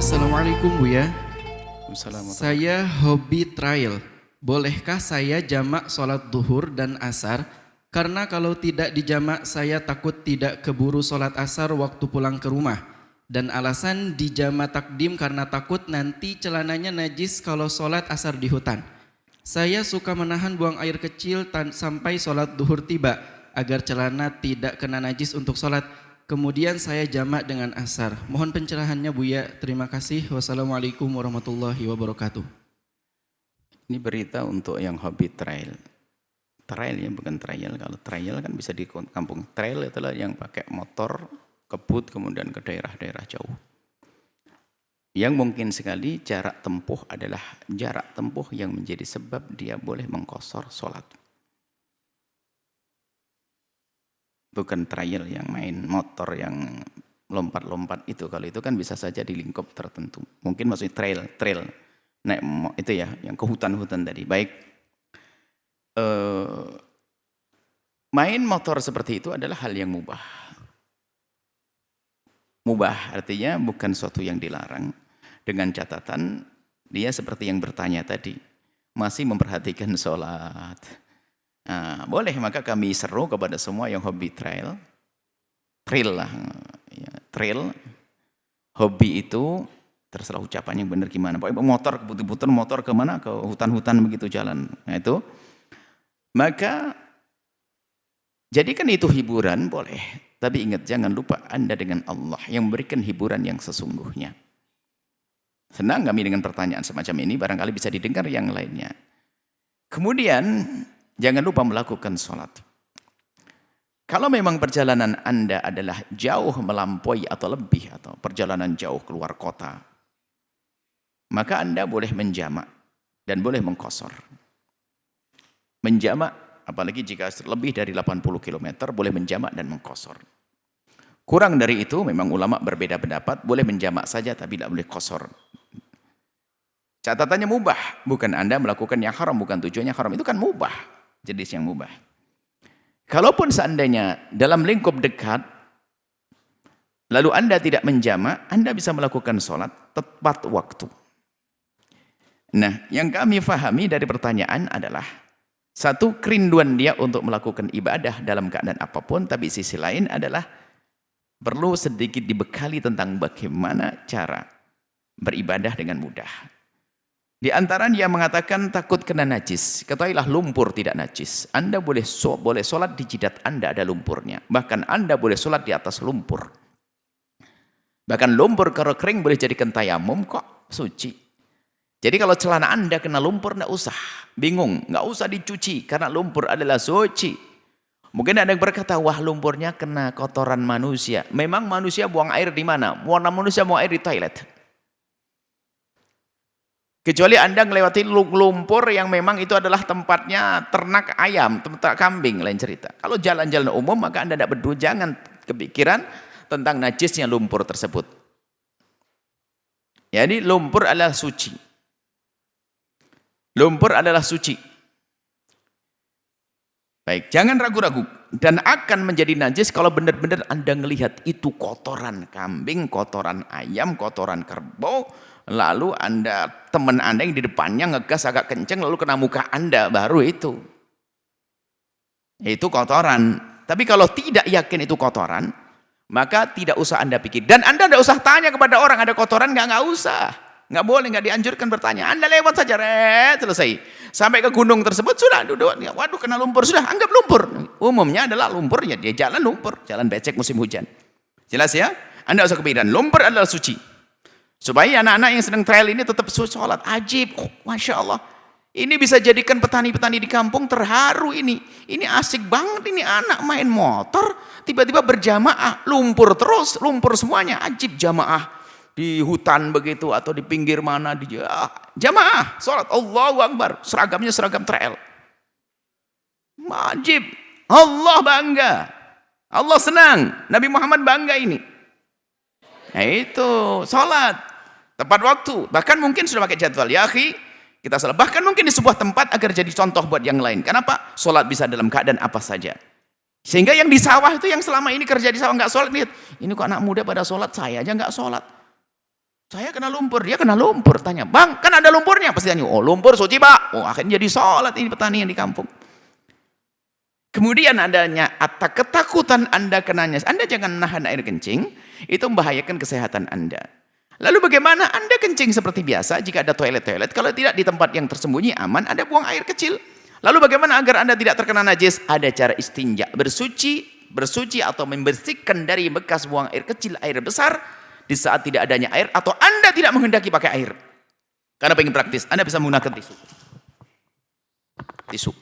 Assalamualaikum Buya. Assalamualaikum. Saya hobi trail. Bolehkah saya jamak sholat duhur dan asar? Karena kalau tidak dijamak saya takut tidak keburu sholat asar waktu pulang ke rumah. Dan alasan dijamak takdim karena takut nanti celananya najis kalau sholat asar di hutan. Saya suka menahan buang air kecil sampai sholat duhur tiba agar celana tidak kena najis untuk sholat. Kemudian saya jamak dengan asar. Mohon pencerahannya Buya. Terima kasih. Wassalamualaikum warahmatullahi wabarakatuh. Ini berita untuk yang hobi trail. Trail ya, bukan trial. Kalau trial kan bisa di kampung. Trail itulah yang pakai motor, kebut kemudian ke daerah-daerah jauh. Yang mungkin sekali jarak tempuh adalah jarak tempuh yang menjadi sebab dia boleh mengqashar sholat. Bukan trial yang main motor yang lompat-lompat itu. Kalau itu kan bisa saja di lingkup tertentu. Mungkin maksudnya trail. Naik itu ya, yang ke hutan-hutan tadi. Baik. Main motor seperti itu adalah hal yang mubah. Mubah artinya bukan suatu yang dilarang. Dengan catatan dia seperti yang bertanya tadi. Masih memperhatikan sholat. Nah, boleh, maka kami seru kepada semua yang hobi trail lah, ya, trail, hobi itu terserah ucapan yang benar gimana. Pokoknya motor, kebutuhan motor kemana, ke hutan-hutan begitu jalan. Nah itu, maka jadikan itu hiburan boleh. Tapi ingat, jangan lupa Anda dengan Allah yang memberikan hiburan yang sesungguhnya. Senang kami dengan pertanyaan semacam ini, barangkali bisa didengar yang lainnya. Kemudian, jangan lupa melakukan sholat. Kalau memang perjalanan Anda adalah jauh melampaui atau lebih, atau perjalanan jauh keluar kota, maka Anda boleh menjamak dan boleh mengqashar. Menjamak, apalagi jika lebih dari 80 km, boleh menjamak dan mengqashar. Kurang dari itu, memang ulama berbeda pendapat, boleh menjamak saja tapi tidak boleh qashar. Catatannya mubah, bukan Anda melakukan yang haram, bukan tujuannya haram, itu kan mubah. Jenis yang mubah. Kalaupun seandainya dalam lingkup dekat, lalu Anda tidak menjamak, Anda bisa melakukan sholat tepat waktu. Nah, yang kami fahami dari pertanyaan adalah, satu, kerinduan dia untuk melakukan ibadah dalam keadaan apapun, tapi sisi lain adalah perlu sedikit dibekali tentang bagaimana cara beribadah dengan mudah. Di antara dia mengatakan takut kena najis. Ketahuilah lumpur tidak najis. Anda boleh sholat di jidat Anda ada lumpurnya. Bahkan Anda boleh sholat di atas lumpur. Bahkan lumpur kalau kering boleh jadikan tayamum kok suci. Jadi kalau celana Anda kena lumpur tidak usah bingung. Nggak usah dicuci karena lumpur adalah suci. Mungkin ada yang berkata, wah lumpurnya kena kotoran manusia. Memang manusia buang air di mana? Manusia buang air di toilet. Kecuali Anda melewati lumpur yang memang itu adalah tempatnya ternak ayam, tempat kambing, lain cerita. Kalau jalan-jalan umum, maka Anda tidak peduli, jangan kepikiran tentang najisnya lumpur tersebut. Jadi lumpur adalah suci. Lumpur adalah suci. Baik, jangan ragu-ragu. Dan akan menjadi najis kalau benar-benar Anda melihat itu kotoran kambing, kotoran ayam, kotoran kerbau. Lalu teman Anda yang di depannya ngegas agak kenceng lalu kena muka Anda, baru itu. Itu kotoran. Tapi kalau tidak yakin itu kotoran, maka tidak usah Anda pikir. Dan Anda tidak usah tanya kepada orang ada kotoran, nggak usah. Nggak boleh, nggak dianjurkan bertanya. Anda lewat saja, selesai. Sampai ke gunung tersebut, sudah duduk. Waduh, kena lumpur, sudah anggap lumpur. Umumnya adalah lumpur, ya dia jalan lumpur. Jalan becek musim hujan. Jelas ya? Anda usah kepikiran, lumpur adalah suci. Supaya anak-anak yang sedang trail ini tetap sholat. Ajib, Masya Allah. Ini bisa jadikan petani-petani di kampung terharu ini. Ini asik banget ini anak main motor. Tiba-tiba berjamaah. Lumpur terus, lumpur semuanya. Ajib jamaah. Di hutan begitu atau di pinggir mana. Jamaah, sholat. Allahu Akbar. Seragamnya seragam trail. Ajib. Allah bangga. Allah senang. Nabi Muhammad bangga ini. Nah itu, sholat. Tepat waktu. Bahkan mungkin sudah pakai jadwal. Ya akhi, kita salah. Bahkan mungkin di sebuah tempat agar jadi contoh buat yang lain. Kenapa? Sholat bisa dalam keadaan apa saja. Sehingga yang di sawah itu yang selama ini kerja di sawah nggak sholat. Lihat, ini kok anak muda pada sholat, saya aja nggak sholat. Saya kena lumpur, dia kena lumpur. Tanya, bang, kan ada lumpurnya. Pasti tanya, oh lumpur suci pak. Oh akhirnya jadi sholat ini petani yang di kampung. Kemudian adanya ketakutan Anda kenanya, Anda jangan nahan air kencing, itu membahayakan kesehatan Anda. Lalu bagaimana Anda kencing seperti biasa jika ada toilet-toilet, kalau tidak di tempat yang tersembunyi aman, Anda buang air kecil. Lalu bagaimana agar Anda tidak terkena najis? Ada cara istinja, bersuci atau membersihkan dari bekas buang air kecil, air besar, di saat tidak adanya air, atau Anda tidak menghendaki pakai air. Karena pengen praktis, Anda bisa menggunakan tisu. Tisu.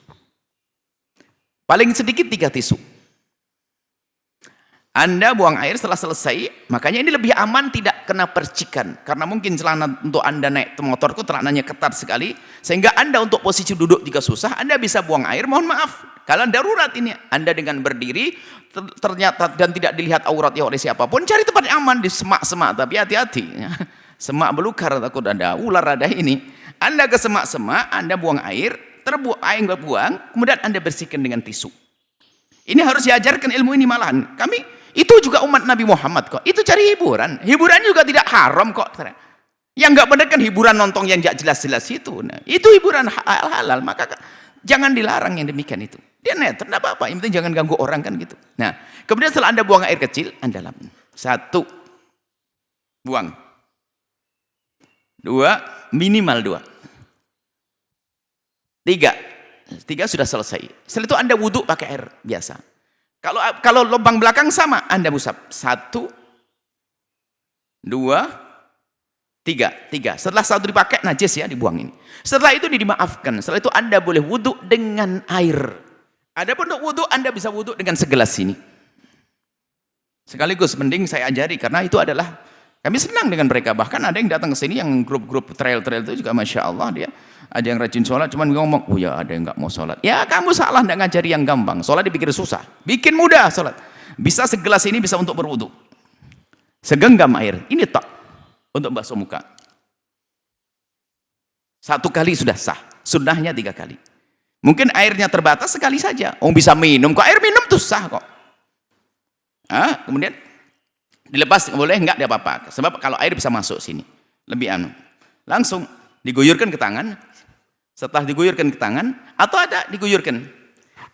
Paling sedikit 3 tisu. Anda buang air setelah selesai, makanya ini lebih aman tidak kena percikan. Karena mungkin celana untuk Anda naik motor itu celananya ketat sekali, sehingga Anda untuk posisi duduk jika susah, Anda bisa buang air, mohon maaf. Kalau darurat ini, Anda dengan berdiri, ternyata dan tidak dilihat auratnya oleh siapapun, cari tempat yang aman di semak-semak, tapi hati-hati. Semak belukar, takut ada ular, ada ini. Anda ke semak-semak, Anda buang air, air buang, kemudian Anda bersihkan dengan tisu. Ini harus diajarkan ilmu ini malahan. Kami itu juga umat Nabi Muhammad kok. Itu cari hiburan. Hiburan juga tidak haram kok. Yang nggak benar kan hiburan nonton yang nggak jelas-jelas itu. Nah, itu hiburan halal. Maka jangan dilarang yang demikian itu. Dia netral, tidak apa-apa. Yang penting jangan ganggu orang kan gitu. Nah, kemudian setelah Anda buang air kecil, Anda lap. 1, buang. 2, minimal 2. 3 sudah selesai. Setelah itu Anda wudhu pakai air biasa. Kalau lubang belakang sama, Anda usap. 1, 2, 3. Setelah 1 dipakai, najis ya, dibuang ini. Setelah itu dimaafkan. Setelah itu Anda boleh wudhu dengan air. Adapun untuk wudhu, Anda bisa wudhu dengan segelas ini. Sekaligus mending saya ajari, karena itu adalah, kami senang dengan mereka. Bahkan ada yang datang ke sini, yang grup-grup trail-trail itu juga Masya Allah dia. Ada yang rajin sholat, cuman ngomong, oh ya ada yang nggak mau sholat. Ya kamu salah, nggak ngajari yang gampang. Sholat dipikir susah, bikin mudah sholat. Bisa segelas ini bisa untuk berwudu. Segenggam air, ini tak untuk basuh muka. 1 kali sudah sah, sunnahnya 3 kali. Mungkin airnya terbatas sekali saja. Oh bisa minum, kok air minum tuh sah kok. Kemudian dilepas, boleh nggak dia apa-apa. Sebab kalau air bisa masuk sini, lebih langsung diguyurkan ke tangan. Setelah diguyurkan ke tangan, atau ada diguyurkan,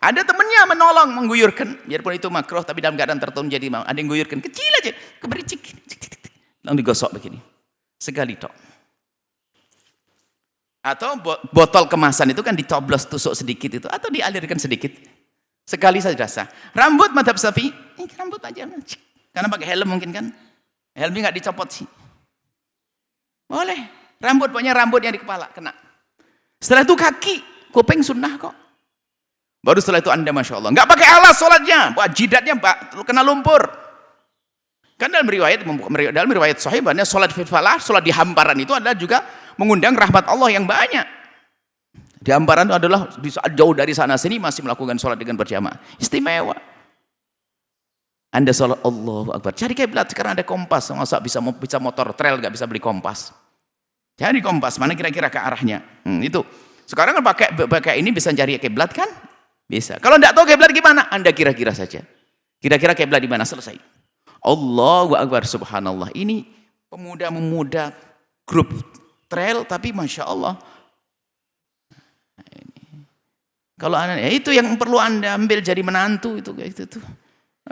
ada temennya menolong mengguyurkan, biarpun itu makruh tapi dalam keadaan tertentu jadi ada yang guyurkan kecil aja, kebericik, langsung digosok begini sekali tok. Atau botol kemasan itu kan dicoblos tusuk sedikit itu, atau dialirkan sedikit sekali saja rasa. Rambut madhab Syafi'i, rambut aja karena pakai helm mungkin kan, helmnya nggak dicopot sih, boleh. Rambut, pokoknya rambut yang di kepala kena. Setelah itu kaki, kuping sunnah kok. Baru setelah itu Anda Masya Allah, nggak pakai alas sholatnya, jidatnya kena lumpur. Kan dalam riwayat sahih, bahwa sholat fitfalah, sholat di hamparan itu adalah juga mengundang rahmat Allah yang banyak. Di hamparan itu adalah di saat jauh dari sana sini masih melakukan sholat dengan berjamaah, istimewa. Anda sholat Allahu Akbar, cari kiblat. Sekarang ada kompas, masa bisa motor trail nggak bisa beli kompas. Jadi kompas mana kira-kira ke arahnya. Itu. Sekarang kan pakai ini bisa cari kiblat kan? Bisa. Kalau enggak tahu kiblat gimana? Anda kira-kira saja. Kira-kira kiblat di mana? Selesai. Allahu Akbar, subhanallah. Ini pemuda-pemuda grup trail tapi Masya Allah. Kalau ya itu yang perlu Anda ambil jadi menantu itu tuh.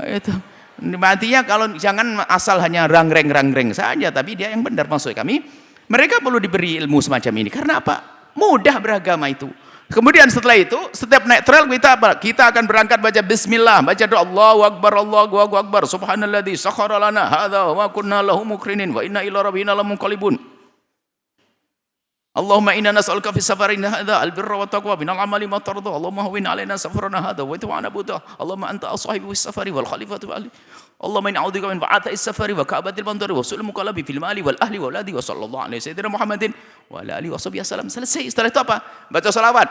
Itu. Matinya kalau jangan asal hanya rangreng saja, tapi dia yang benar maksud kami. Mereka perlu diberi ilmu semacam ini. Karena apa? Mudah beragama itu. Kemudian setelah itu, setiap naik trail kita apa? Kita akan berangkat baca bismillah, baca doa Allahu Akbar, subhanalladzi sakhkhara lana hadza wa ma kunna lahu muqrinin wa inna ila rabbina lamunqalibun. Allahumma inna nas'aluka fi safarina hadza albirra wa taqwa minal amali ma tarda. Allahumma hawwin alaina safarana hadza wa tu'ana buda. Allahumma anta as-sahibu fis safari wal khalifatu ali. Allahumma inni a'udzubika min ba'atha'is safari wa ka'batil mandari wa su'il muqallabi fil mali wal ahli wal ladhi wa sallallahu alaihi sayyidina Muhammadin wa ala alihi washabihi wasallam. Selesai. Setelah itu apa? Baca selawat.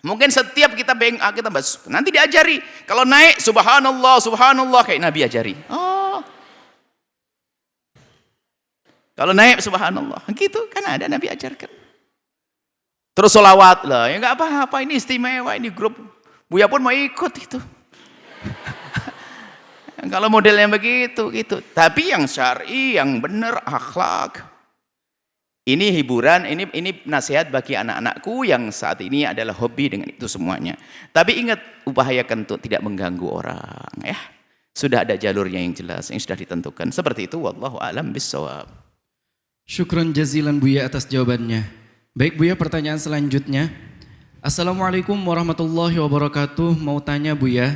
Mungkin setiap kita bahas, nanti diajari. Kalau naik subhanallah kayak Nabi ajari. Kalau naik subhanallah, gitu kan ada Nabi ajarkan. Terus sholawat lah, ya nggak apa-apa, ini istimewa, ini grup. Buya pun mau ikut itu. Kalau modelnya begitu, gitu. Tapi yang syar'i, yang benar, akhlak. Ini hiburan, ini nasihat bagi anak-anakku yang saat ini adalah hobi dengan itu semuanya. Tapi ingat, upayakan untuk tidak mengganggu orang, ya. Sudah ada jalurnya yang jelas, yang sudah ditentukan. Seperti itu, wallahu a'lam bissawab. Syukron jazilan Buya atas jawabannya. Baik Buya, pertanyaan selanjutnya. Assalamualaikum warahmatullahi wabarakatuh. Mau tanya Buya,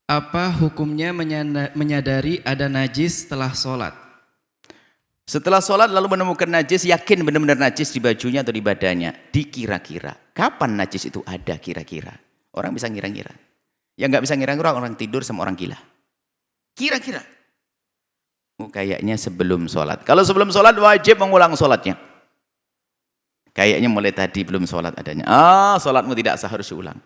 apa hukumnya menyadari ada najis setelah sholat? Setelah sholat lalu menemukan najis, yakin benar-benar najis di bajunya atau di badannya. Dikira-kira. Kapan najis itu ada kira-kira? Orang bisa ngira-ngira. Yang nggak bisa ngira-ngira orang tidur sama orang gila. Kira-kira. Kayaknya sebelum sholat. Kalau sebelum sholat wajib mengulang sholatnya. Kayaknya mulai tadi belum sholat adanya. Sholatmu tidak sah, harus diulang.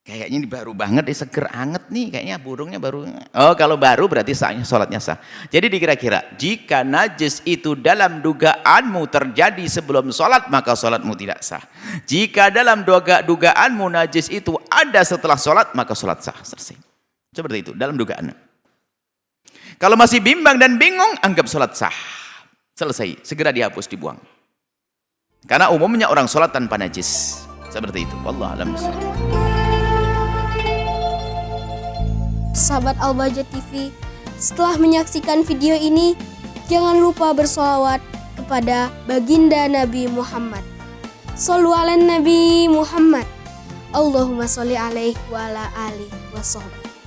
Kayaknya ini baru banget, seger anget nih. Kayaknya burungnya baru. Kalau baru berarti sahnya sholatnya sah. Jadi dikira-kira, jika najis itu dalam dugaanmu terjadi sebelum sholat, maka sholatmu tidak sah. Jika dalam dugaanmu najis itu ada setelah sholat, maka sholat sah. Selesai. Seperti itu, dalam dugaan. Kalau masih bimbang dan bingung, anggap sholat sah. Selesai, segera dihapus, dibuang. Karena umumnya orang sholat tanpa najis. Seperti itu. Wallahu a'lam bishawab. Sahabat Al-Bahjah TV, setelah menyaksikan video ini, jangan lupa bersolawat kepada baginda Nabi Muhammad. Shollu ala Nabi Muhammad. Allahumma sholli alaihi wa ala alihi wa sahbihi.